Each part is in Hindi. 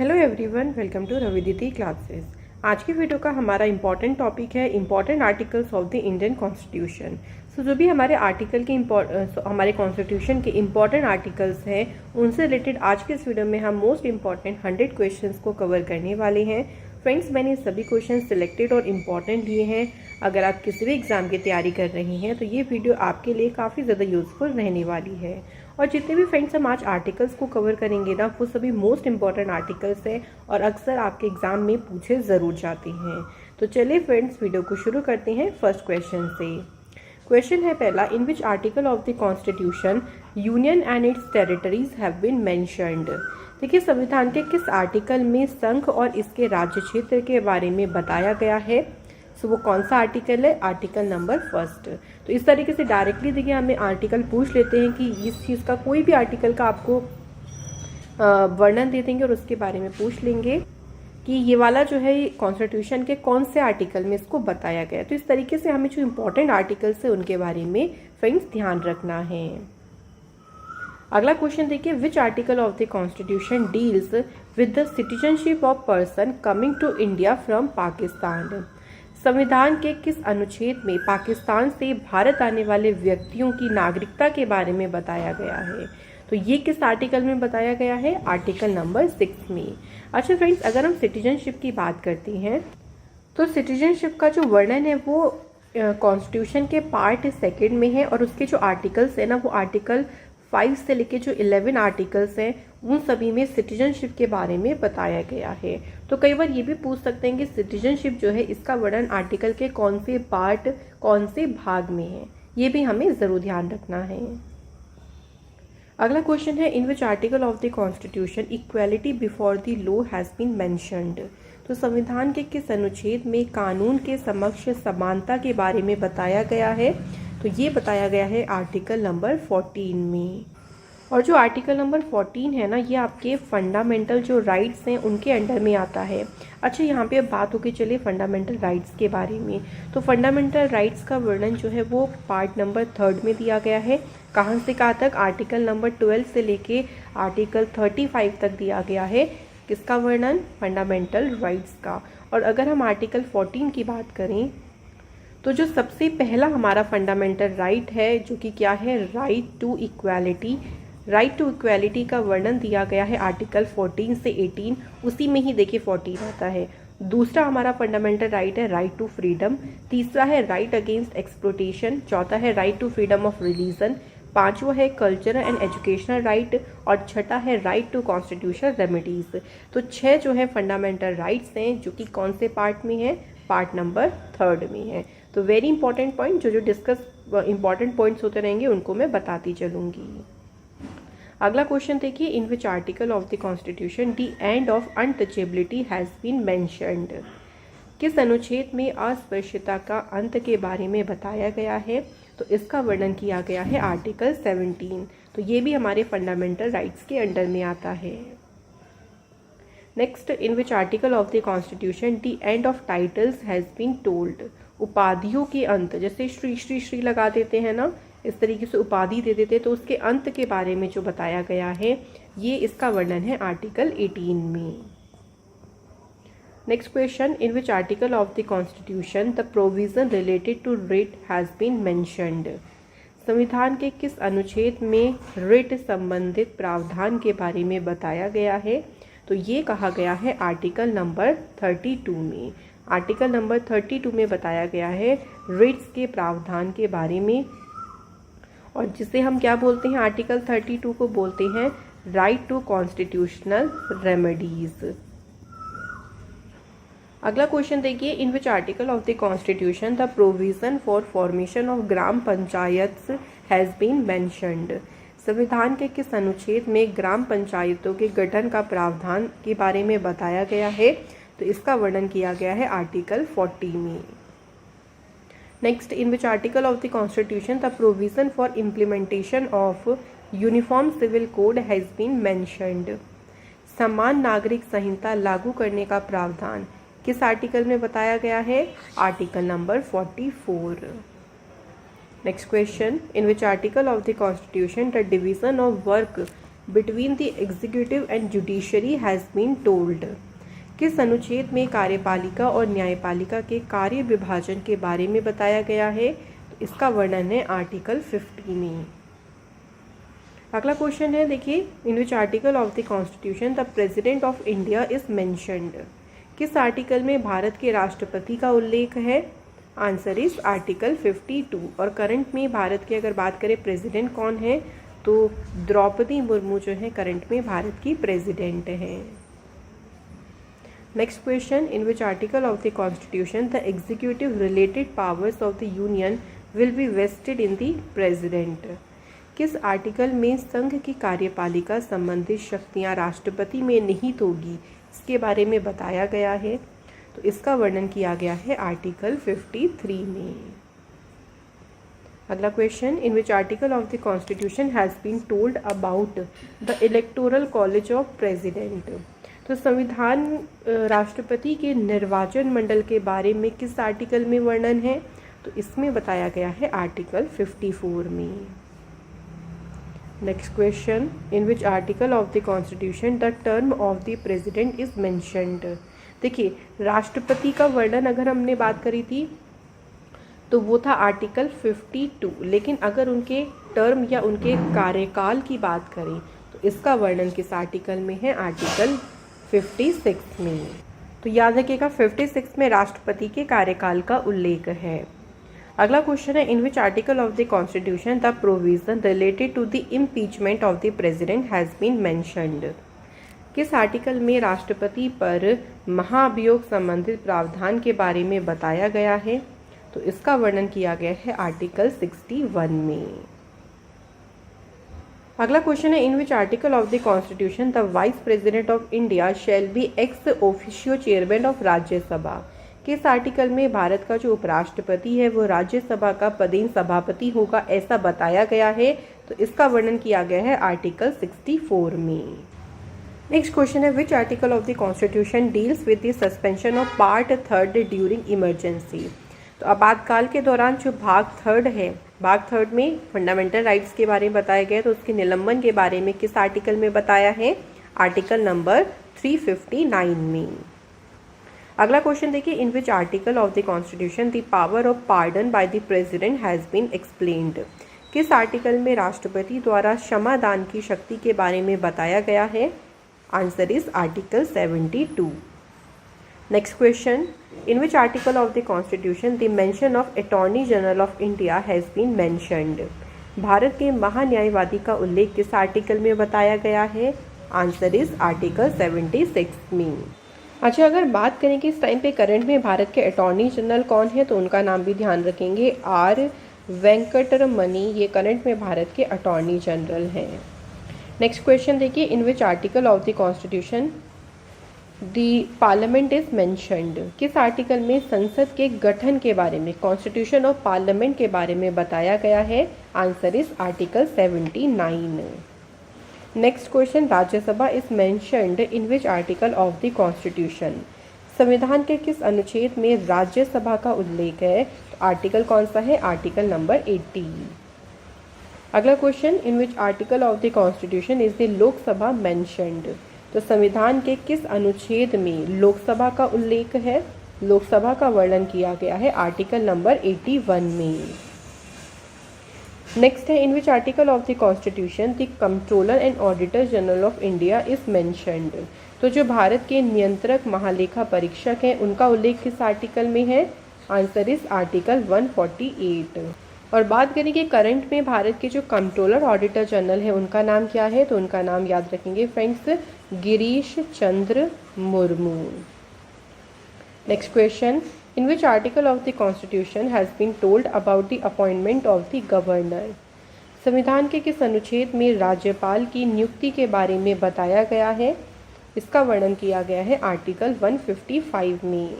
Hello everyone, welcome to Ravi Diti classes. आज की वीडियो का हमारा इंपॉर्टेंट टॉपिक है important articles of the Indian constitution. So जो भी हमारे आर्टिकल के हमारे कॉन्स्टिट्यूशन के इंपॉर्टेंट आर्टिकल्स हैं उनसे रिलेटेड आज के इस वीडियो में हम मोस्ट इंपॉर्टेंट 100 क्वेश्चंस को कवर करने वाले हैं। फ्रेंड्स, मैंने सभी क्वेश्चन सिलेक्टेड और इम्पॉर्टेंट लिए हैं। अगर आप किसी भी एग्ज़ाम की तैयारी कर रहे हैं तो ये वीडियो आपके लिए काफ़ी ज़्यादा यूज़फुल रहने वाली है। और जितने भी फ्रेंड्स हम आज आर्टिकल्स को कवर करेंगे ना, वो सभी मोस्ट इंपॉर्टेंट आर्टिकल्स हैं और अक्सर आपके एग्जाम में पूछे ज़रूर जाते हैं। तो चलिए फ्रेंड्स, वीडियो को शुरू करते हैं फर्स्ट क्वेश्चन से। क्वेश्चन है पहला, in which article of the constitution union and its territories have been mentioned. देखिए, संविधान के किस आर्टिकल में संघ और इसके राज्य क्षेत्र के बारे में बताया गया है। सो वो कौन सा आर्टिकल है? Article number 1। तो इस तरीके से डायरेक्टली देखिए हमें आर्टिकल पूछ लेते हैं कि इस चीज़ का कोई भी आर्टिकल का आपको वर्णन दे देंगे और उसके बारे में पूछ लेंगे कि ये वाला जो है कॉन्स्टिट्यूशन के कौन से आर्टिकल में इसको बताया गया है। तो इस तरीके से हमें जो इम्पोर्टेंट आर्टिकल्स है उनके बारे में फ्रेंड्स ध्यान रखना है। अगला क्वेश्चन देखिए, which article of the constitution deals with the citizenship of person coming to India from Pakistan. संविधान के किस अनुच्छेद में पाकिस्तान से भारत आने वाले व्यक्तियों की नागरिकता के बारे में बताया गया है? तो ये किस आर्टिकल में बताया गया है? आर्टिकल नंबर 6 में। अच्छा फ्रेंड्स, अगर हम सिटीजनशिप की बात करते हैं तो सिटीजनशिप का जो वर्णन है वो कॉन्स्टिट्यूशन के पार्ट 2 में है और उसके जो आर्टिकल्स है ना, वो आर्टिकल 5 से लेके जो 11 आर्टिकल्स हैं उन सभी में सिटीजनशिप के बारे में बताया गया है। तो कई बार ये भी पूछ सकते हैं कि सिटीजनशिप जो है इसका वर्णन आर्टिकल के कौन से पार्ट, कौन से भाग में है, ये भी हमें ज़रूर ध्यान रखना है। अगला क्वेश्चन है, in which article of the constitution equality before the law has been mentioned. तो संविधान के किस अनुच्छेद में कानून के समक्ष समानता के बारे में बताया गया है? तो ये बताया गया है आर्टिकल नंबर 14 में। और जो आर्टिकल नंबर 14 है ना, ये आपके फंडामेंटल जो राइट्स हैं उनके अंडर में आता है। अच्छा, यहाँ पे अब बात होगी चलिए फंडामेंटल राइट्स के बारे में। तो फंडामेंटल राइट्स का वर्णन जो है वो पार्ट नंबर 3 में दिया गया है। कहाँ से कहाँ तक? आर्टिकल नंबर 12 से लेके आर्टिकल 35 तक दिया गया है। किसका वर्णन? फंडामेंटल राइट्स का। और अगर हम आर्टिकल 14 की बात करें तो जो सबसे पहला हमारा फंडामेंटल राइट है जो कि क्या है? Right to equality. Right to equality का वर्णन दिया गया है आर्टिकल 14 से 18, उसी में ही देखिए 14 आता है। दूसरा हमारा फंडामेंटल राइट है राइट टू फ्रीडम। तीसरा है राइट अगेंस्ट एक्सप्लोटेशन। चौथा है right to freedom of religion. पांचवा है कल्चरल एंड एजुकेशनल राइट। और छठा है राइट टू कॉन्स्टिट्यूशनल रेमेडीज। तो 6 जो है फंडामेंटल राइट्स हैं जो कि कौन से पार्ट में है? पार्ट नंबर 3 में है। तो वेरी इंपॉर्टेंट पॉइंट, जो डिस्कस इंपॉर्टेंट पॉइंट्स होते रहेंगे उनको मैं बताती चलूँगी। अगला क्वेश्चन देखिए, in which article of the constitution the end of untouchability has been mentioned. किस अनुच्छेद में अस्पृश्यता का अंत के बारे में बताया गया है? तो इसका वर्णन किया गया है आर्टिकल 17। तो ये भी हमारे फंडामेंटल राइट्स के अंडर में आता है। Next, in which article of the constitution the end of titles has been told. उपाधियों के अंत, जैसे श्री श्री श्री लगा देते हैं ना, इस तरीके से उपाधि दे देते हैं, तो उसके अंत के बारे में जो बताया गया है ये इसका वर्णन है आर्टिकल 18 में। Next question, in which article of the constitution the provision related to writ has been mentioned. संविधान के किस अनुच्छेद में रिट संबंधित प्रावधान के बारे में बताया गया है? तो ये कहा गया है आर्टिकल नंबर 32 में। आर्टिकल नंबर 32 में बताया गया है रिट्स के प्रावधान के बारे में, और जिसे हम क्या बोलते हैं? आर्टिकल 32 को बोलते हैं राइट टू कॉन्स्टिट्यूशनल रेमेडीज। अगला क्वेश्चन देखिए, in which article of the constitution the provision for formation of gram panchayat has been mentioned. संविधान के किस अनुच्छेद में ग्राम पंचायतों के गठन का प्रावधान के बारे में बताया गया है? तो इसका वर्णन किया गया है आर्टिकल 40 में। Next, in which article of the constitution the provision for implementation of uniform civil code has been mentioned. समान नागरिक संहिता लागू करने का प्रावधान किस आर्टिकल में बताया गया है? Article number 44। Next question, in which article of the constitution the division of work between the executive and judiciary has been told. किस अनुच्छेद में कार्यपालिका और न्यायपालिका के कार्य विभाजन के बारे में बताया गया है? तो इसका वर्णन है आर्टिकल 50 में। अगला क्वेश्चन है, देखिए, in which article of the constitution the president of India is mentioned. किस आर्टिकल में भारत के राष्ट्रपति का उल्लेख है? Answer is article 52। और करंट में भारत की अगर बात करें प्रेसिडेंट कौन है, तो द्रौपदी मुर्मू जो है करंट में भारत की प्रेसिडेंट है। Next question, in which article of the constitution the executive related powers of the union will be vested in the president. किस आर्टिकल में संघ की कार्यपालिका संबंधित शक्तियां राष्ट्रपति में निहित होगी, इसके बारे में बताया गया है? तो इसका वर्णन किया गया है आर्टिकल 53 में। अगला question, in which article of the constitution has been told about the electoral college of president. तो संविधान राष्ट्रपति के निर्वाचन मंडल के बारे में किस आर्टिकल में वर्णन है? तो इसमें बताया गया है आर्टिकल 54 में। Next question, in which article of the constitution the term of the president is mentioned. देखिए, राष्ट्रपति का वर्णन अगर हमने बात करी थी तो वो था आर्टिकल 52, लेकिन अगर उनके टर्म या उनके कार्यकाल की बात करें तो इसका वर्णन किस आर्टिकल में है? आर्टिकल 56 में। तो याद रखिएगा 56 में राष्ट्रपति के कार्यकाल का उल्लेख है। अगला क्वेश्चन है, in which article of the constitution the provision related to the impeachment of the president has been mentioned. किस आर्टिकल में राष्ट्रपति पर महाभियोग संबंधित प्रावधान के बारे में बताया गया है? तो इसका वर्णन किया गया है आर्टिकल 61 में। अगला क्वेश्चन है, in which article of the constitution the vice president of India shall be ex officio chairman of Rajya Sabha. किस आर्टिकल में भारत का जो उपराष्ट्रपति है वो राज्यसभा का पदेन सभापति होगा, ऐसा बताया गया है? तो इसका वर्णन किया गया है आर्टिकल 64 में। नेक्स्ट क्वेश्चन है, which article of the constitution deals with the suspension of part 3 during emergency. तो आपातकाल के दौरान जो भाग 3 है, भाग 3 में फंडामेंटल राइट्स के बारे में बताया गया है, तो उसके निलंबन के बारे में किस आर्टिकल में बताया है? आर्टिकल नंबर 359 में। अगला क्वेश्चन देखिए, in which article of the constitution the power of pardon by the president has been explained. किस आर्टिकल में राष्ट्रपति द्वारा क्षमा दान की शक्ति के बारे में बताया गया है? Answer is article 72। Next question, in which article of the constitution the mention of attorney general of India has been mentioned. भारत के महान्यायवादी का उल्लेख किस आर्टिकल में बताया गया है? आंसर इज आर्टिकल 76 में। अच्छा, अगर बात करें कि इस टाइम पे करंट में भारत के अटॉर्नी जनरल कौन है, तो उनका नाम भी ध्यान रखेंगे, आर वेंकटरमणि। ये करंट में भारत के अटॉर्नी जनरल हैं। नेक्स्ट क्वेश्चन देखिए, in which article of the constitution the parliament is mentioned. किस आर्टिकल में संसद के गठन के बारे में, कॉन्स्टिट्यूशन ऑफ पार्लियामेंट के बारे में बताया गया है? Answer is article 79। Next question, Rajya Sabha is mentioned in which article of the constitution. संविधान के किस अनुच्छेद में राज्यसभा का उल्लेख है? तो आर्टिकल कौन सा है? Article number 80। अगला question, in which article of the constitution is the Lok Sabha mentioned. तो संविधान के किस अनुच्छेद में लोकसभा का उल्लेख है? लोकसभा का वर्णन किया गया है आर्टिकल नंबर 81 में। नेक्स्ट है, in which article of the constitution the controller and auditor general of India is mentioned. तो जो भारत के नियंत्रक महालेखा परीक्षक हैं उनका उल्लेख किस आर्टिकल में है? Answer is article 148। और बात करें कि करंट में भारत के जो कंट्रोलर ऑडिटर जनरल है उनका नाम क्या है? तो उनका नाम याद रखेंगे friends, Girish Chandra Murmu. Next question, in which article of the constitution has been told about the appointment of the governor. संविधान के किस अनुच्छेद में राज्यपाल की नियुक्ति के बारे में बताया गया है? इसका वर्णन किया गया है आर्टिकल 155 में।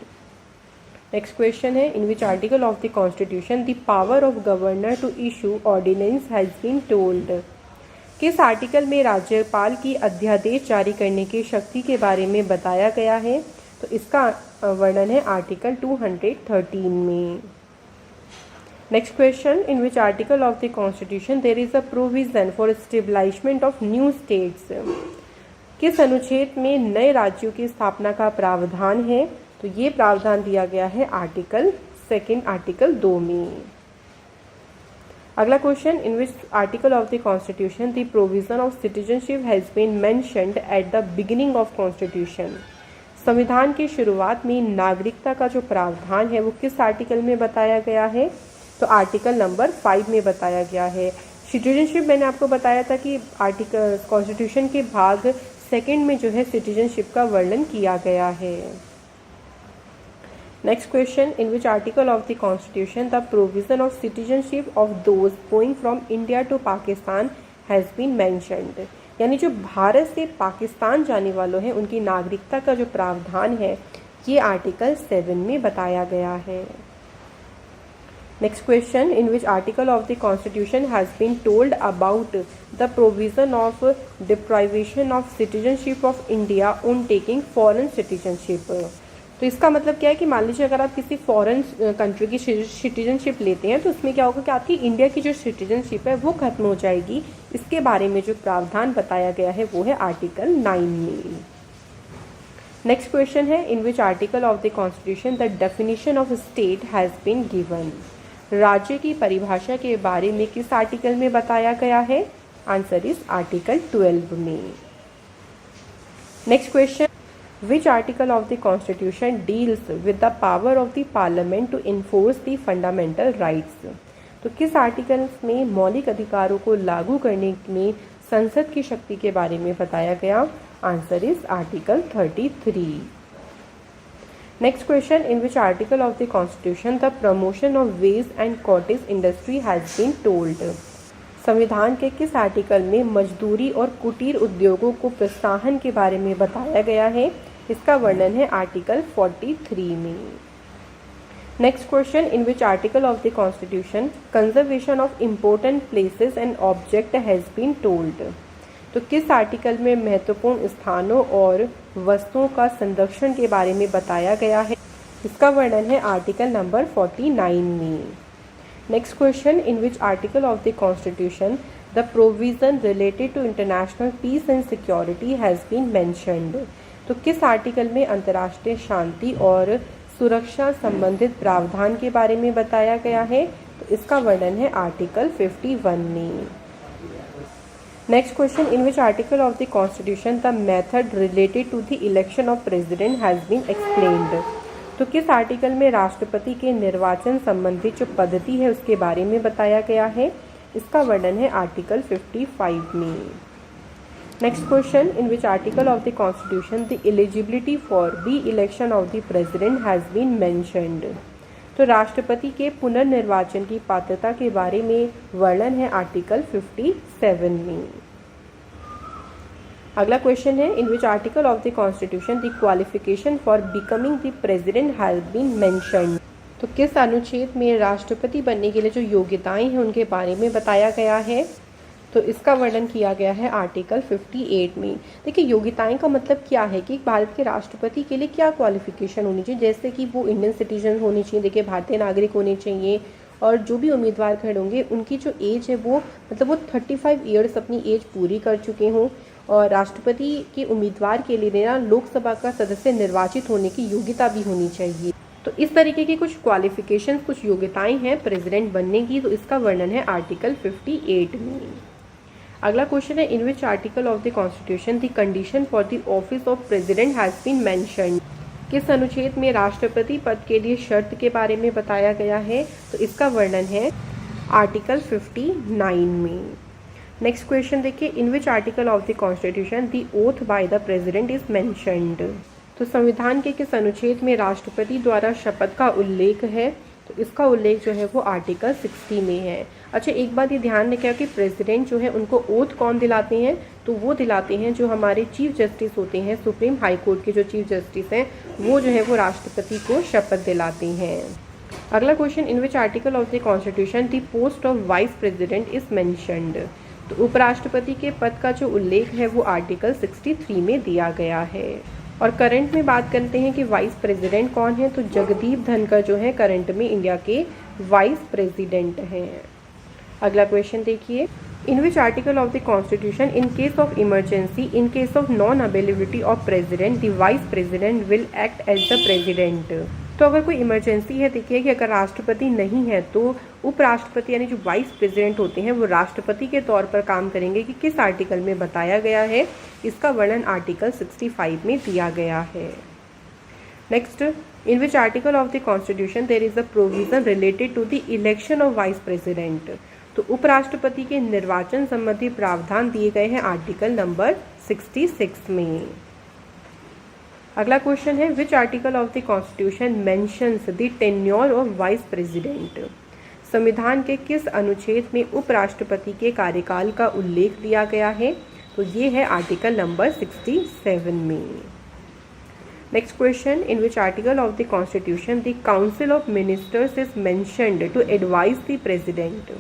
नेक्स्ट क्वेश्चन है, in which article of the constitution the power of governor to issue ordinance has been told. किस आर्टिकल में राज्यपाल की अध्यादेश जारी करने की शक्ति के बारे में बताया गया है? तो इसका वर्णन है आर्टिकल 213 में। Next question, in which article of the constitution there is a provision for establishment of new states. किस अनुच्छेद में नए राज्यों की स्थापना का प्रावधान है? तो ये प्रावधान दिया गया है आर्टिकल 2 आर्टिकल 2 में। अगला question, in which article of the constitution the provision of citizenship has been mentioned at the beginning of constitution. संविधान की शुरुआत में नागरिकता का जो प्रावधान है वो किस आर्टिकल में बताया गया है? तो आर्टिकल नंबर 5 में बताया गया है। सिटीजनशिप मैंने आपको बताया था कि आर्टिकल कॉन्स्टिट्यूशन के भाग 2 में जो है सिटीजनशिप का वर्णन किया गया है। Next question, in which article of the constitution the provision of citizenship of those going from India to Pakistan has been mentioned. यानी जो भारत से पाकिस्तान जाने वालों हैं उनकी नागरिकता का जो प्रावधान है ये आर्टिकल 7 में बताया गया है। Next question, in which article of the constitution has been told about the provision of deprivation of citizenship of India on taking foreign citizenship. तो इसका मतलब क्या है कि मान लीजिए अगर आप किसी फॉरेन कंट्री की सिटीजनशिप लेते हैं तो उसमें क्या होगा कि आपकी इंडिया की जो सिटीजनशिप है वो खत्म हो जाएगी। इसके बारे में जो प्रावधान बताया गया है वो है आर्टिकल 9 में। नेक्स्ट क्वेश्चन है, in which article of the constitution the definition of state has been given. राज्य की परिभाषा के बारे में किस आर्टिकल में बताया गया है? आंसर इज आर्टिकल 12 में। Next question, which article of the constitution deals with the power of the parliament to enforce the fundamental rights। तो किस आर्टिकल में मौलिक अधिकारों को लागू करने में संसद की शक्ति के बारे में बताया गया? Answer is article 33। Next question, in which article of the constitution the promotion of wage and cottage industry has been told. संविधान के किस आर्टिकल में मजदूरी और कुटीर उद्योगों को प्रोत्साहन के बारे में बताया गया है? इसका वर्णन है आर्टिकल 43 में। Next question, in which article of the constitution conservation of important places and object has been told. तो किस आर्टिकल में महत्वपूर्ण स्थानों और वस्तुओं का संरक्षण के बारे में बताया गया है? इसका वर्णन है आर्टिकल नंबर 49 में। Next question, in which article of the constitution the provision related to international peace and security has been mentioned. तो किस आर्टिकल में अंतर्राष्ट्रीय शांति और सुरक्षा संबंधित प्रावधान के बारे में बताया गया है? तो इसका वर्णन है आर्टिकल 51 में। Next question, in which article of the constitution the method related to the election of president has been explained. तो किस आर्टिकल में राष्ट्रपति के निर्वाचन संबंधी जो पद्धति है उसके बारे में बताया गया है? इसका वर्णन है आर्टिकल 55 में। Next question, in which article of the constitution the eligibility for the election of the president has been mentioned. तो राष्ट्रपति के पुनर्निर्वाचन की पात्रता के बारे में वर्णन है आर्टिकल 57 में। अगला क्वेश्चन है, in which article of the constitution the qualification for becoming the president has been mentioned. तो किस अनुच्छेद में राष्ट्रपति बनने के लिए जो योग्यताएं हैं उनके बारे में बताया गया है? तो इसका वर्णन किया गया है आर्टिकल 58 में। देखिए, योग्यताएं का मतलब क्या है कि भारत के राष्ट्रपति के लिए क्या क्वालिफिकेशन होनी चाहिए, जैसे कि वो इंडियन सिटीजन होने चाहिए, देखिए भारतीय नागरिक होने चाहिए, और जो भी उम्मीदवार खड़े होंगे उनकी जो एज है वो मतलब वो 35 ईयर्स अपनी एज पूरी कर चुके हों, और राष्ट्रपति के उम्मीदवार के लिए ना लोकसभा का सदस्य निर्वाचित होने की योग्यता भी होनी चाहिए। तो इस तरीके की कुछ क्वालिफिकेशन, कुछ योग्यताएं हैं प्रेसिडेंट बनने की, तो इसका वर्णन है आर्टिकल 58 में। अगला क्वेश्चन है, in which article of the constitution the condition for the office of president has been mentioned. किस अनुच्छेद में राष्ट्रपति पद के लिए शर्त के बारे में बताया गया है? तो इसका वर्णन है आर्टिकल 59 में। नेक्स्ट क्वेश्चन देखिए, in which article of the constitution the oath by the president is mentioned. तो संविधान के किस अनुच्छेद में राष्ट्रपति द्वारा शपथ का उल्लेख है? तो इसका उल्लेख जो है वो आर्टिकल 60 में है। अच्छा, एक बात ये ध्यान रखें कि प्रेसिडेंट जो है उनको ओथ कौन दिलाते हैं? तो वो दिलाते हैं जो हमारे चीफ जस्टिस होते हैं, सुप्रीम हाई कोर्ट के जो चीफ जस्टिस हैं वो जो है वो राष्ट्रपति को शपथ दिलाते हैं। अगला question, in which article of the constitution the post of vice president is mentioned. तो उपराष्ट्रपति के पद का जो उल्लेख है वो आर्टिकल 63 में दिया गया है। और करंट में बात करते हैं कि वाइस प्रेसिडेंट कौन है, तो जगदीप धनखड़ जो है करंट में इंडिया के वाइस प्रेसिडेंट हैं। अगला क्वेश्चन देखिए, in which article of the constitution in case of emergency in case of non availability of president the vice president will act as the president. तो अगर कोई इमरजेंसी है, देखिए कि अगर राष्ट्रपति नहीं है तो उपराष्ट्रपति यानी जो वाइस प्रेसिडेंट होते हैं वो राष्ट्रपति के तौर पर काम करेंगे कि किस आर्टिकल में बताया गया है, इसका वर्णन आर्टिकल 65 में दिया गया है। Next, in which article of the constitution there is a provision related to the election of vice president. तो उपराष्ट्रपति के निर्वाचन संबंधी प्रावधान दिए गए हैं आर्टिकल नंबर 66 में। अगला क्वेश्चन है, which article of the constitution mentions the tenure of vice president. संविधान के किस अनुच्छेद में उपराष्ट्रपति के कार्यकाल का उल्लेख दिया गया है, तो ये है आर्टिकल नंबर 67 में। Next question, in which article of the constitution the council of ministers is mentioned to advise the president.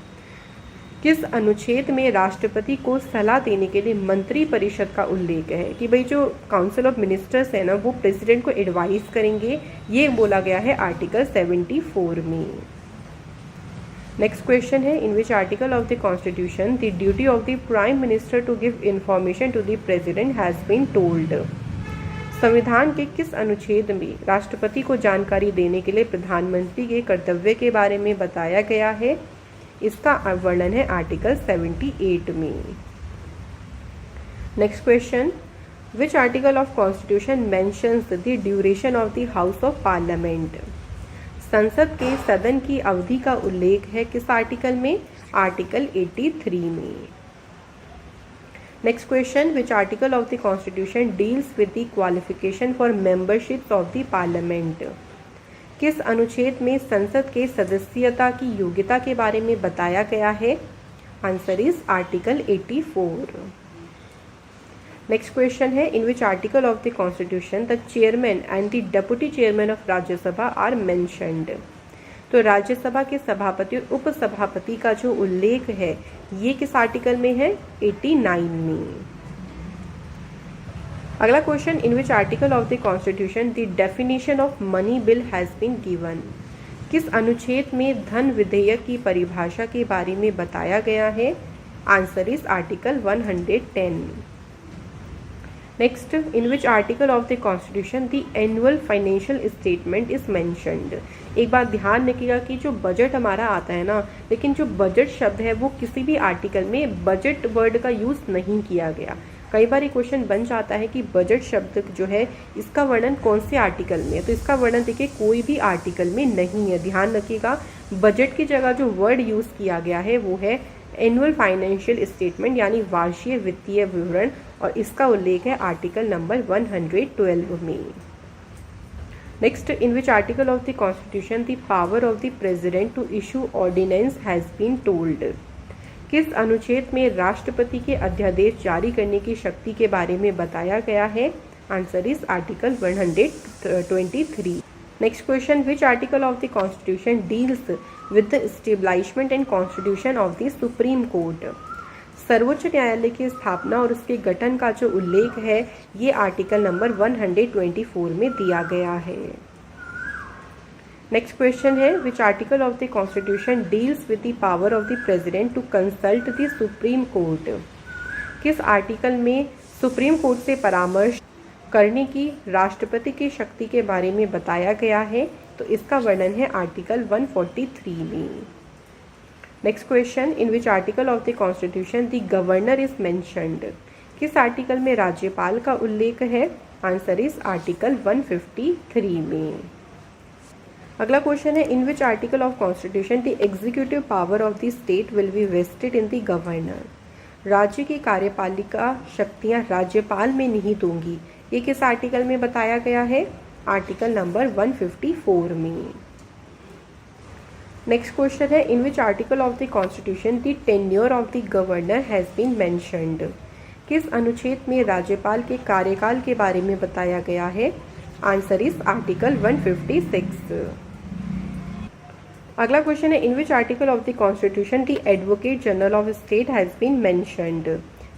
किस अनुच्छेद में राष्ट्रपति को सलाह देने के लिए मंत्री परिषद का उल्लेख है कि भाई जो काउंसिल ऑफ मिनिस्टर्स है ना वो प्रेसिडेंट को एडवाइस करेंगे, ये बोला गया है आर्टिकल 74 में। नेक्स्ट क्वेश्चन है, in which article of the constitution the duty of the prime minister to give information to the president has been told. संविधान के किस अनुच्छेद में राष्ट्रपति को जानकारी देने के लिए प्रधानमंत्री के कर्तव्य के बारे में बताया गया है, इसका वर्णन है आर्टिकल 78 में। Next question, which article of constitution mentions the duration of the house of parliament. संसद के सदन की अवधि का उल्लेख है किस आर्टिकल में, आर्टिकल 83 में। Next question, which article of the constitution deals with the qualification for membership of the parliament. किस अनुच्छेद में संसद के सदस्यता की योग्यता के बारे में बताया गया है, answer is article 84। Next question है, in which article of the constitution the chairman and the deputy chairman of Rajya Sabha are mentioned. तो राज्यसभा के सभापति और उपसभापति का जो उल्लेख है ये किस आर्टिकल में है, 89 में। अगला question, in which article of the constitution the definition of money bill has been given. किस अनुच्छेद में धन विधेयक की परिभाषा के बारे में बताया गया है, answer is article 110। Next, in which article of the constitution the annual financial statement is mentioned. एक बात ध्यान रखिएगा कि जो बजट हमारा आता है ना, लेकिन जो बजट शब्द है वो किसी भी आर्टिकल में बजट वर्ड का यूज़ नहीं किया गया। कई बार ये क्वेश्चन बन जाता है कि बजट शब्द जो है इसका वर्णन कौन से आर्टिकल में है, तो इसका वर्णन देखिए कोई भी आर्टिकल में नहीं है। ध्यान रखिएगा, बजट की जगह जो वर्ड यूज़ किया गया है वो है एनुअल फाइनेंशियल स्टेटमेंट यानी वार्षिक वित्तीय विवरण, और इसका उल्लेख है आर्टिकल नंबर 112 में। Next, in which article of the constitution the power of the president to issue ordinance has been told. किस अनुच्छेद में राष्ट्रपति के अध्यादेश जारी करने की शक्ति के बारे में बताया गया है, answer is article 123। Next question, which article of the constitution deals with the establishment and constitution of the supreme court. सर्वोच्च न्यायालय की स्थापना और उसके गठन का जो उल्लेख है ये आर्टिकल नंबर 124 में दिया गया है। नेक्स्ट क्वेश्चन है, which article of the constitution deals with the power of the president to consult the supreme Court. किस आर्टिकल में सुप्रीम कोर्ट से परामर्श करने की राष्ट्रपति की शक्ति के बारे में बताया गया है, तो इसका वर्णन है आर्टिकल 143 में। Next question, in which article of the constitution the governor is mentioned. किस आर्टिकल में राज्यपाल का उल्लेख है, आंसर इज आर्टिकल 153 में। अगला क्वेश्चन है, in which article of constitution the executive power of the state will be vested in the governor. राज्य की कार्यपालिका शक्तियां राज्यपाल में निहित होंगी, ये किस आर्टिकल में बताया गया है, आर्टिकल नंबर 154 में। नेक्स्ट क्वेश्चन है, in which article of the constitution the tenure of the governor has been mentioned. किस अनुच्छेद में राज्यपाल के कार्यकाल के बारे में बताया गया है, आंसर इज आर्टिकल 156। अगला क्वेश्चन है, in which article of the constitution the advocate general of state has been mentioned.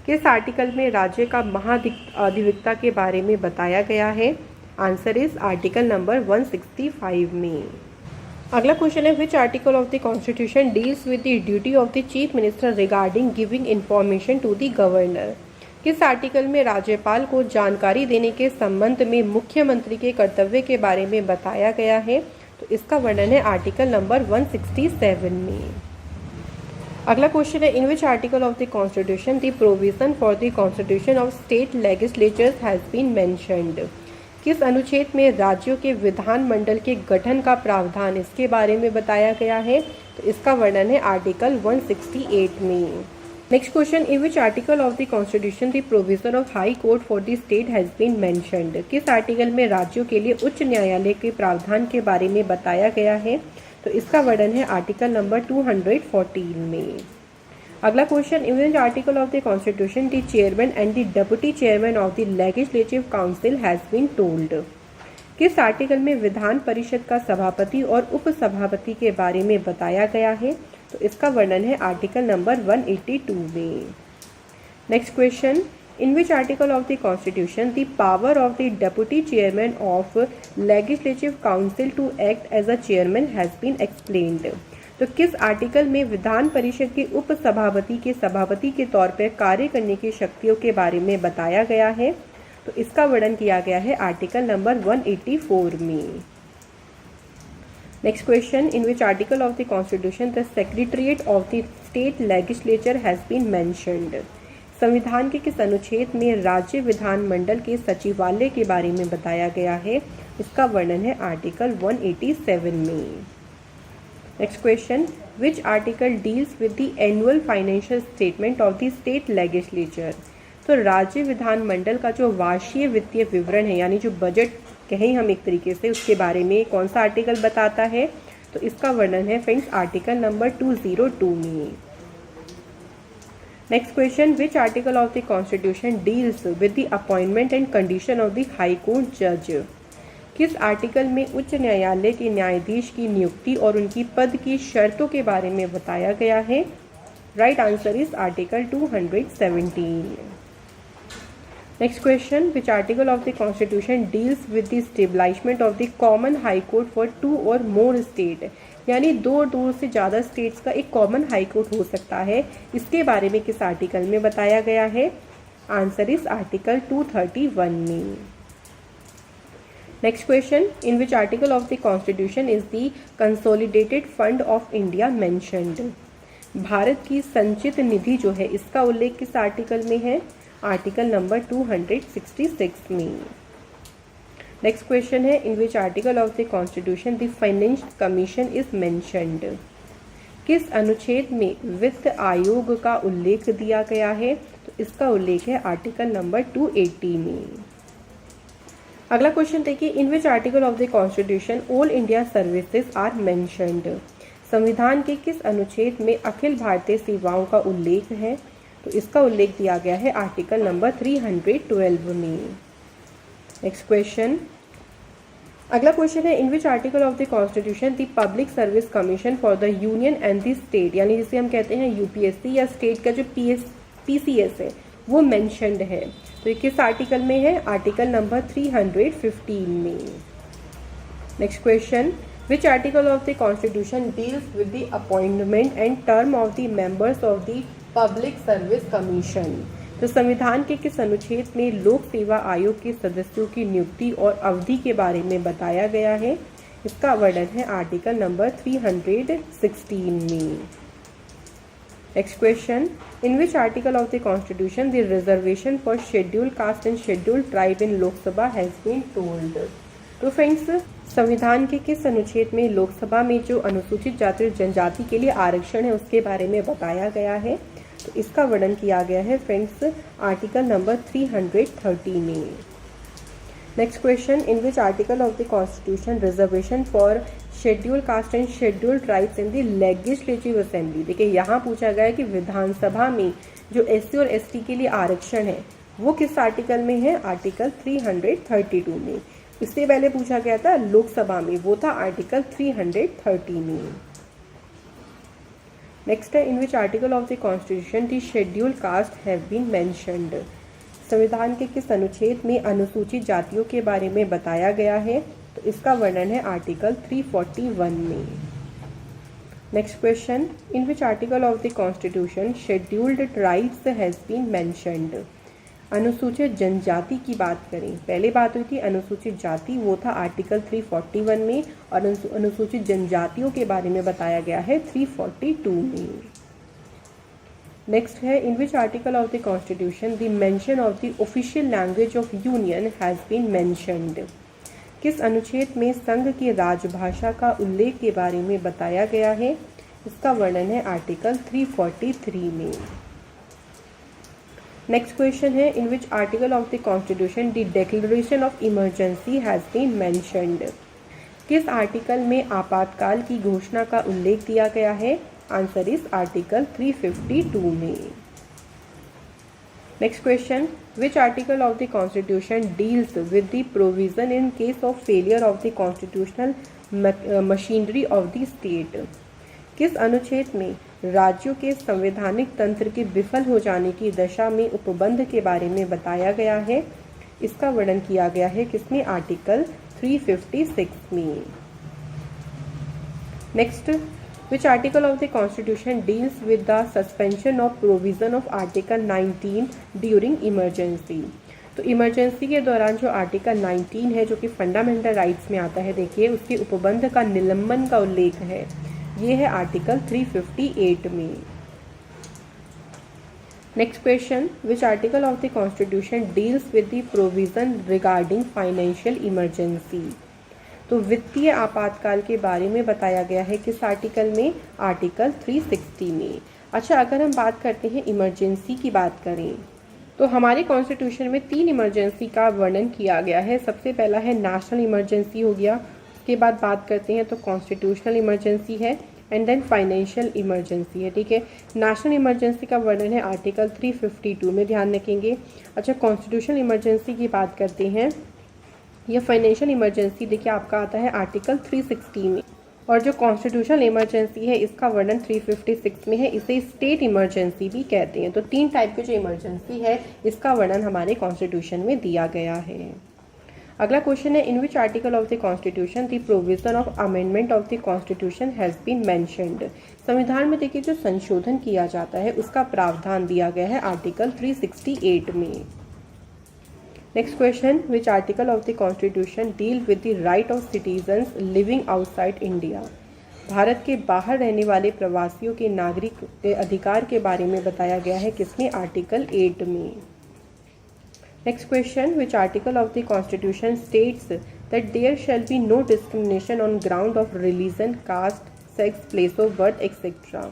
किस आर्टिकल में राज्य का महाधिवक्ता के बारे में बताया गया है? आंसर इज आर्टिकल नंबर 165 में। अगला क्वेश्चन है, which article of the constitution deals with the duty of the chief minister regarding giving information to the governor? किस आर्टिकल में राज्यपाल को जानकारी देने के संबंध में मुख्यमंत्री के कर्तव्य के बारे में बताया गया है? तो इसका वर्णन है आर्टिकल नंबर 167 में। अगला क्वेश्चन है, in which article of the constitution the provision for the constitution of state legislatures has been mentioned? किस अनुच्छेद में राज्यों के विधानमंडल के गठन का प्रावधान इसके बारे में बताया गया है? तो इसका वर्णन है आर्टिकल 168 में। Next question, in which article of the constitution the provision of high court for the state has been mentioned? किस आर्टिकल में राज्यों के लिए उच्च न्यायालय के प्रावधान के बारे में बताया गया है? तो इसका वर्णन है आर्टिकल नंबर 214 में। अगला question, in which article of the constitution the chairman and the deputy chairman of the legislative council has been told? किस आर्टिकल में विधान परिषद का सभापति और उपसभापति के बारे में बताया गया है? तो इसका वर्णन है आर्टिकल नंबर 182 में। Next question, in which article of the constitution the power of the deputy chairman of legislative council to act as a chairman has been explained? तो किस आर्टिकल में विधान परिषद के उपसभापति के सभापति के तौर पर कार्य करने की शक्तियों के बारे में बताया गया है? तो इसका वर्णन किया गया है आर्टिकल नंबर 184 में। Next question, in which article of the constitution the secretariat of the state legislature has been mentioned? संविधान के किस अनुच्छेद में राज्य विधानमंडल के सचिवालय के बारे में बताया गया है? इसका वर्णन है आर्टिकल 187 में। Next question, which article deals with the annual financial statement of the state legislature? तो राज्य विधानमंडल का जो वार्षिक वित्तीय विवरण है, यानी जो बजट कहें हम एक तरीके से, उसके बारे में कौन सा आर्टिकल बताता है? तो इसका वर्णन है फ्रेंड्स आर्टिकल नंबर 202 में। Next question, which article of the constitution deals with the appointment and condition of the high court जज? किस आर्टिकल में उच्च न्यायालय के न्यायाधीश की नियुक्ति और उनकी पद की शर्तों के बारे में बताया गया है? Right answer is article 217। Next question, which article of the constitution deals with the establishment of the common high court for 2 और मोर स्टेट? यानी 2 और 2 से ज़्यादा स्टेट्स का एक कॉमन हाई कोर्ट हो सकता है, इसके बारे में किस आर्टिकल में बताया गया है? आंसर इज आर्टिकल 231 में। Next question, in which article of the constitution is the consolidated fund of India mentioned? Bharat की संचित निधि जो है, इसका उल्लेख किस आर्टिकल में है? आर्टिकल नंबर 266 में। नेक्स्ट क्वेश्चन है, in which article of the constitution the finance commission is mentioned? किस अनुच्छेद में वित्त आयोग का उल्लेख दिया गया है? तो इसका उल्लेख है आर्टिकल नंबर 280 में। अगला क्वेश्चन देखिए, in which article of the constitution all India services are mentioned? संविधान के किस अनुच्छेद में अखिल भारतीय सेवाओं का उल्लेख है? तो इसका उल्लेख दिया गया है आर्टिकल नंबर 312 में। नेक्स्ट क्वेश्चन, अगला क्वेश्चन है, in which article of the constitution the public service commission for the union and the state, यानी जिसे हम कहते हैं यूपीएससी या स्टेट का जो पीसीएस है वो मेंशन्ड है? तो ये किस आर्टिकल में है? आर्टिकल नंबर 315 में। Next question, which article of the constitution deals with the appointment and term of the members of the public service commission? तो संविधान के किस अनुच्छेद में लोक सेवा आयोग के सदस्यों की नियुक्ति और अवधि के बारे में बताया गया है? इसका वर्णन है आर्टिकल नंबर 316 में। Next question, in which article of the constitution the reservation for schedule caste and schedule tribe in Lok Sabha has been told? तो फ्रेंड्स, संविधान के किस अनुच्छेद में लोकसभा में जो अनुसूचित जाति और जनजाति के लिए आरक्षण है उसके बारे में बताया गया है? तो इसका वर्णन किया गया है फ्रेंड्स आर्टिकल नंबर 330 में। Next question, in which article of the constitution reservation for schedule caste and schedule tribes in the legislative assembly? देखिए यहाँ पूछा गया है कि विधानसभा में जो एससी और एसटी के लिए आरक्षण है वो किस आर्टिकल में है? आर्टिकल 332 में। इससे पहले पूछा गया था लोकसभा में, वो था आर्टिकल 330 में। नेक्स्ट है in which article of the constitution the schedule caste have been mentioned. संविधान के किस अनुच्छेद में अनुसूचित जातियों के बारे में बताया गया है? तो इसका वर्णन है आर्टिकल 341 में। Next question, in which article of the constitution scheduled tribes has been mentioned. अनुसूचित जनजाति की बात करें, पहले बात हुई थी अनुसूचित जाति, वो था आर्टिकल 341 में, और अनुसूचित जनजातियों के बारे में बताया गया है 342 में। नेक्स्ट है in which article of the constitution the mention of the official language of union has been mentioned. किस अनुच्छेद में संघ की राजभाषा का उल्लेख के बारे में बताया गया है? इसका वर्णन है आर्टिकल 343 में। नेक्स्ट क्वेश्चन है in which article of the constitution the declaration of emergency has been mentioned. किस आर्टिकल में आपातकाल की घोषणा का उल्लेख दिया गया है? आंसर इज आर्टिकल 352 में। Next question, which article of the constitution deals with the provision in case of failure of the constitutional machinery of the state. किस अनुच्छेद में राज्यों के संवैधानिक तंत्र के विफल हो जाने की दशा में उपबंध के बारे में बताया गया है? इसका वर्णन किया गया है किसमें? आर्टिकल 356 में। Next, which article of the constitution deals with the suspension of provision of article 19 during emergency। तो इमरजेंसी के दौरान जो आर्टिकल 19 है जो कि फंडामेंटल राइट्स में आता है, देखिए उसके उपबंध का निलंबन का उल्लेख है, ये है आर्टिकल 358 में। Next question, which article of the constitution deals with the provision regarding financial emergency. तो वित्तीय आपातकाल के बारे में बताया गया है किस आर्टिकल में? आर्टिकल 360 में। अच्छा, अगर हम बात करते हैं इमरजेंसी की बात करें तो हमारे कॉन्स्टिट्यूशन में 3 इमरजेंसी का वर्णन किया गया है। सबसे पहला है नेशनल इमरजेंसी हो गया, उसके बाद बात करते हैं तो कॉन्स्टिट्यूशनल इमरजेंसी है, एंड देन फाइनेंशियल इमरजेंसी है। ठीक है, नेशनल इमरजेंसी का वर्णन है आर्टिकल 352 में, ध्यान रखेंगे। अच्छा, कॉन्स्टिट्यूशनल इमरजेंसी की बात करते हैं, यह फाइनेंशियल इमरजेंसी देखिए आपका आता है आर्टिकल 360 में, और जो कॉन्स्टिट्यूशनल इमरजेंसी है इसका वर्णन 356 में है। इसे स्टेट इमरजेंसी भी कहते हैं। तो 3 टाइप की जो इमरजेंसी है इसका वर्णन हमारे कॉन्स्टिट्यूशन में दिया गया है। अगला क्वेश्चन है in which article of the constitution the provision of amendment of the constitution has been mentioned. संविधान में देखिए जो संशोधन किया जाता है उसका प्रावधान दिया गया है आर्टिकल 368 में। Next question, which article of the constitution deal with the right of citizens living outside India. Bharat के बाहर रहने वाले प्रवासियों के नागरिक अधिकार के बारे में बताया गया है किसमें? आर्टिकल 8 में। Next question, which article of the constitution states that there shall be no discrimination on ground of religion, caste, sex, place of birth etcetera.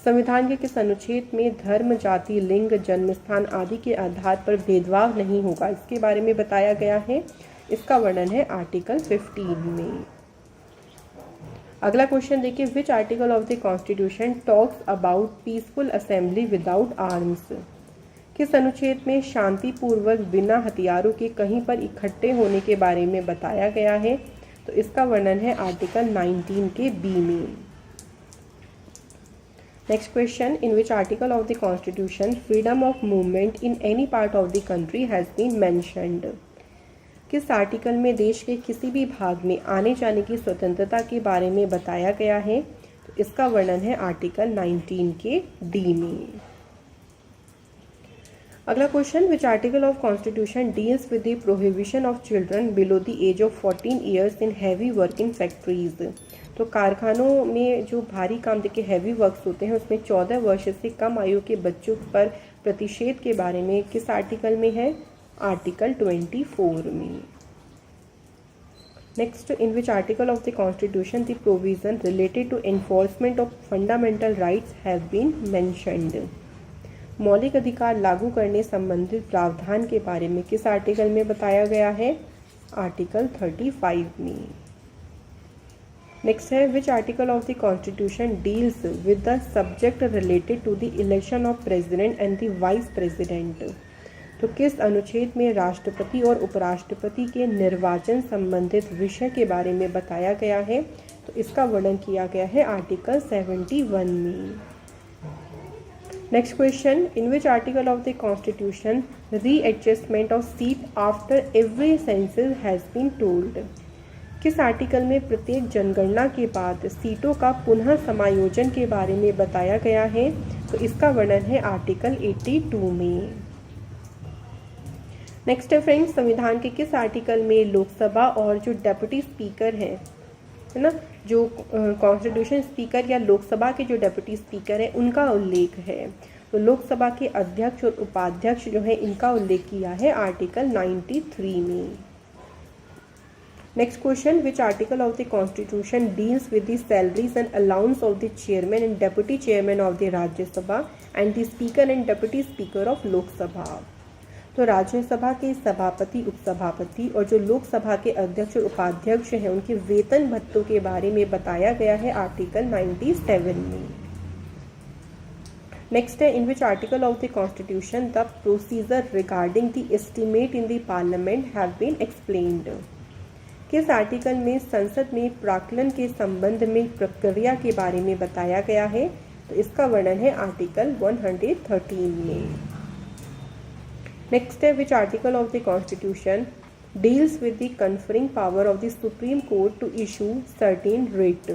संविधान के किस अनुच्छेद में धर्म, जाति, लिंग, जन्मस्थान आदि के आधार पर भेदभाव नहीं होगा, इसके बारे में बताया गया है? इसका वर्णन है आर्टिकल 15 में। अगला क्वेश्चन देखिए, which article of the constitution talks about peaceful assembly without arms. किस अनुच्छेद में शांतिपूर्वक बिना हथियारों के कहीं पर इकट्ठे होने के बारे में बताया गया है? तो इसका वर्णन है आर्टिकल 19 के बी में। Next question, in which article of the constitution freedom of movement in any part of the country has been mentioned. किस आर्टिकल में देश के किसी भी भाग में आने जाने की स्वतंत्रता के बारे में बताया गया है? तो इसका वर्णन है आर्टिकल 19 के डी में। अगला question, which article of constitution deals with the prohibition of children below the age of 14 years in heavy work in factories. तो कारखानों में जो भारी काम देखिए हैवी वर्क्स होते हैं उसमें 14 वर्ष से कम आयु के बच्चों पर प्रतिषेध के बारे में किस आर्टिकल में है? आर्टिकल 24 में। Next, in which article of the constitution the provision related to enforcement of fundamental rights have been mentioned. मौलिक अधिकार लागू करने संबंधित प्रावधान के बारे में किस आर्टिकल में बताया गया है? आर्टिकल 35 में। नेक्स्ट है, which article of the constitution deals with the subject related to the election of president and the vice president. तो किस अनुच्छेद में राष्ट्रपति और उपराष्ट्रपति के निर्वाचन संबंधित विषय के बारे में बताया गया है? तो इसका वर्णन किया गया है आर्टिकल 71 में। Next question, in which article of the constitution readjustment of seat after every census has been told. किस आर्टिकल में प्रत्येक जनगणना के बाद सीटों का पुनः समायोजन के बारे में बताया गया है? तो इसका वर्णन है आर्टिकल 82 में। नेक्स्ट है फ्रेंड्स, संविधान के किस आर्टिकल में लोकसभा और जो डेप्यूटी स्पीकर है ना, जो कॉन्स्टिट्यूशन स्पीकर या लोकसभा के जो डेप्यूटी स्पीकर है उनका उल्लेख है? तो लोकसभा के अध्यक्ष और उपाध्यक्ष जो है इनका उल्लेख किया है आर्टिकल 93 में। Next question, which article of the constitution deals with the salaries and allowance of the chairman and deputy chairman of the Rajya Sabha and the speaker and deputy speaker of Lok Sabha. तो राज्यसभा के सभापति, उपसभापति और जो लोकसभा के अध्यक्ष और उपाध्यक्ष हैं उनके वेतन भत्तों के बारे में बताया गया है आर्टिकल 97 में। नेक्स्ट है, in which article of the constitution the procedure regarding the estimate in the parliament have been explained. किस आर्टिकल में संसद में प्राक्कलन के संबंध में प्रक्रिया के बारे में बताया गया है? तो इसका वर्णन है आर्टिकल 113 में। नेक्स्ट है, which article of the constitution deals with the conferring power of the supreme court to issue certain writ.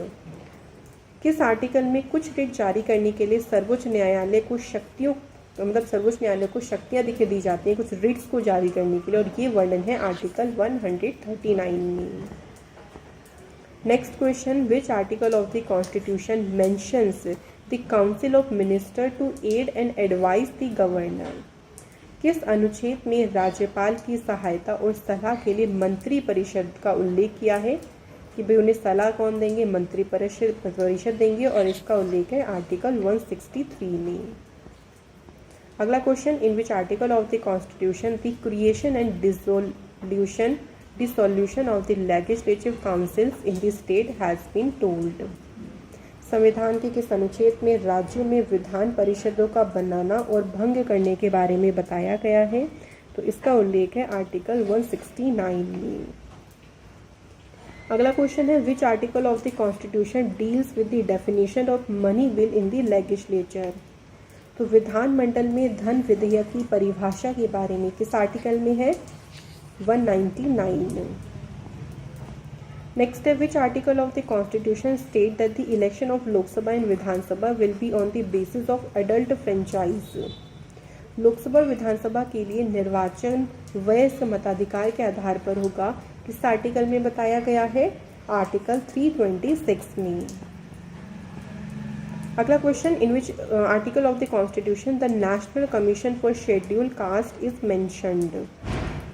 किस आर्टिकल में कुछ रिट जारी करने के लिए सर्वोच्च न्यायालय को सर्वोच्च न्यायालय को शक्तियां दी जाती हैं कुछ रिट्स को जारी करने के लिए, और ये वर्णन है आर्टिकल 139 में। Next question, which article of the constitution mentions the council of minister to aid and advise the governor. किस अनुच्छेद में राज्यपाल की सहायता और सलाह के लिए मंत्री परिषद का उल्लेख किया है कि भाई उन्हें सलाह कौन देंगे? मंत्री परिषद देंगे, और इसका उल्लेख है आर्टिकल 163 में। अगला question, in which article of the constitution the creation and dissolution of the legislative councils in the state has been told. संविधान के किस अनुच्छेद में राज्यों में विधान परिषदों का बनाना और भंग करने के बारे में बताया गया है? तो इसका उल्लेख है आर्टिकल 169 में। अगला क्वेश्चन है, which article of the constitution deals with the definition of money bill in the legislature. तो विधानमंडल में धन विधेयक की परिभाषा के बारे में किस आर्टिकल में है? 199। नेक्स्ट है, which article of the constitution state that the election of Lok Sabha and Vidhan Sabha will be on the basis of adult franchise. Lok Sabha और विधानसभा के लिए निर्वाचन वयस्क मताधिकार के आधार पर होगा, किस आर्टिकल में बताया गया है? आर्टिकल 326 में। अगला question, in which article of the constitution the national commission for scheduled caste is mentioned.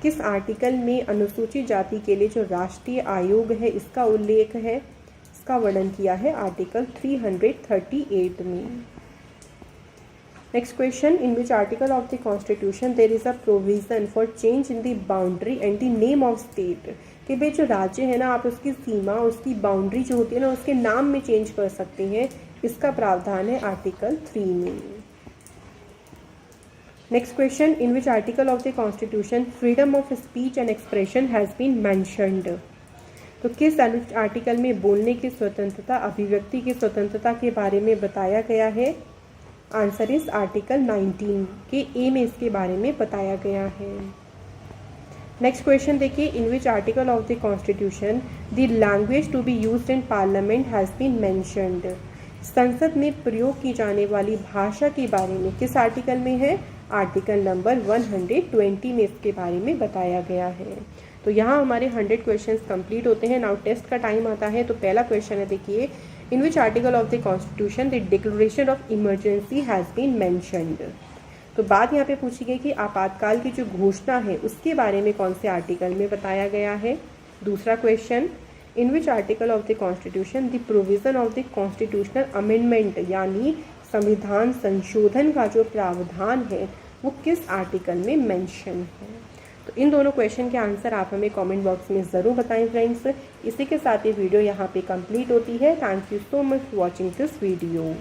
किस आर्टिकल में अनुसूचित जाति के लिए जो राष्ट्रीय आयोग है इसका उल्लेख है? इसका वर्णन किया है आर्टिकल 338 में। Next question, in which article of the constitution there is a provision for change in the boundary and the name of state. कि भाई जो राज्य है ना, आप उसकी सीमा, उसकी बाउंड्री जो होती है ना, उसके नाम में चेंज कर सकते हैं, इसका प्रावधान है आर्टिकल 3 में। Next question, in which article of the constitution freedom of speech and expression has been mentioned. तो किस आर्टिकल में बोलने की स्वतंत्रता, अभिव्यक्ति की स्वतंत्रता के बारे में बताया गया है? आंसर इस आर्टिकल 19 के ए में इसके बारे में बताया गया है। नेक्स्ट क्वेश्चन देखिए, in which article of the constitution the language to be used in parliament has been mentioned. संसद में प्रयोग की जाने वाली भाषा के बारे में किस आर्टिकल में है? आर्टिकल नंबर 120 में इसके बारे में बताया गया है। तो यहाँ हमारे 100 क्वेश्चंस कंप्लीट होते हैं। नाउ टेस्ट का टाइम आता है। तो पहला क्वेश्चन है, देखिए, in which article of the constitution the declaration of emergency has been mentioned. तो बात यहाँ पे पूछी गई कि आपातकाल की जो घोषणा है उसके बारे में कौन से आर्टिकल में बताया गया है। दूसरा question, in which article of the constitution the provision of the constitutional amendment, यानी संविधान संशोधन का जो प्रावधान है वो किस आर्टिकल में मेंशन है। तो इन दोनों क्वेश्चन के आंसर आप हमें कमेंट बॉक्स में ज़रूर बताएं फ्रेंड्स। इसी के साथ ये वीडियो यहाँ पे कंप्लीट होती है। Thank you so much for watching this video.